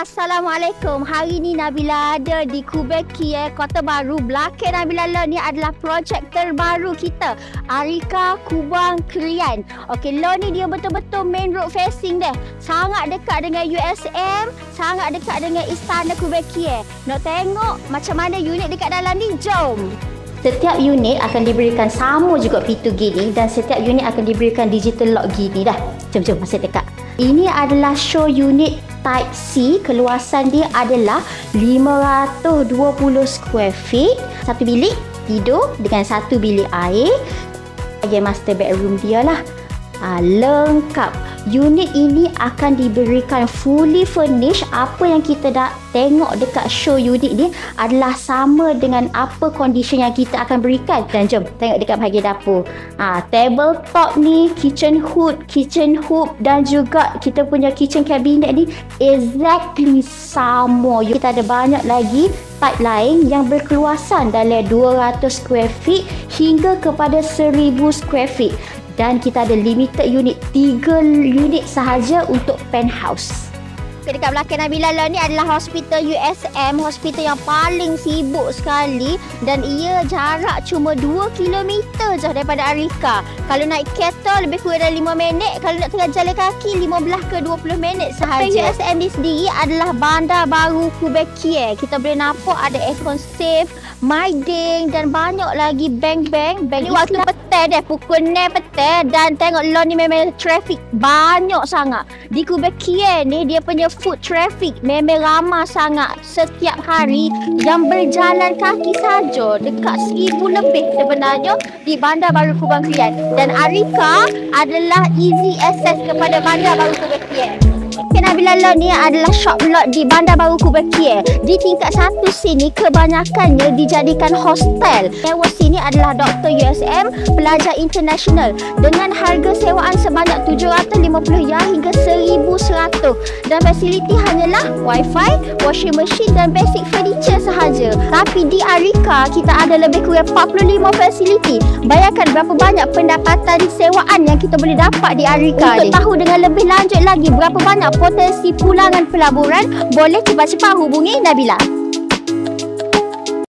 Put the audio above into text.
Assalamualaikum. Hari ni Nabila ada di Kubeki Kota Baru. Belakang Nabila lah ni adalah projek terbaru kita, Arika Kubang Krian. Okey, lo ni dia betul-betul main road facing dia. Sangat dekat dengan USM, sangat dekat dengan Istana Kubeki. Nak tengok macam mana unit dekat dalam ni? Jom. Setiap unit akan diberikan sama juga pintu gini dan setiap unit akan diberikan digital lock gini dah. Jom masih dekat. Ini adalah show unit Type C. Keluasan dia adalah 520 square feet. Satu bilik tidur dengan satu bilik air. Bahagian master bedroom dia lah. Lengkap. Unit ini akan diberikan fully furnished. Apa yang kita dah tengok dekat show unit ni adalah sama dengan apa condition yang kita akan berikan. Dan jom tengok dekat bahagian dapur. Table top ni, kitchen hood dan juga kita punya kitchen cabinet ni exactly sama. Kita ada banyak lagi type lain yang berkeluasan dari 200 square feet hingga kepada 1000 square feet. Dan kita ada limited unit, 3 unit sahaja untuk penthouse. Dekat belakang Nabila lah ni adalah hospital USM, hospital yang paling sibuk sekali dan ia jarak cuma 2 km je daripada Arika. Kalau naik kereta lebih kurang dari 5 minit, kalau nak tengah jalan kaki 15 ke 20 minit sahaja. USM ni sendiri adalah bandar baru Kubeki. Kita boleh nampak ada aircon safe, Myding dan banyak lagi bank-bank. Ni waktu petang dia, pukul 6 petang dan tengok lo ni memang traffic banyak sangat. Di Kubeki ni dia punya foot traffic memang ramai sangat setiap hari yang berjalan kaki saja dekat 1000 lebih sebenarnya di Bandar Baru Kubang Krian. Dan Arika adalah easy access kepada Bandar Baru Kubeki. Nabila Law ni adalah shop lot di Bandar Baru Kubeki. Di tingkat 1 sini kebanyakannya dijadikan hostel. Sewa sini adalah Dr. USM, pelajar international dengan harga sewaan sebanyak RM750 hingga RM1,100 dan fasiliti hanyalah wifi, washing machine dan basic furniture sahaja. Tapi di Arika kita ada lebih kurang 45 fasiliti. Bayangkan berapa banyak pendapatan sewaan yang kita boleh dapat di Arika. Untuk tahu dengan lebih lanjut lagi berapa banyak potensi pulangan pelaburan, boleh cepat-cepat hubungi Nabila.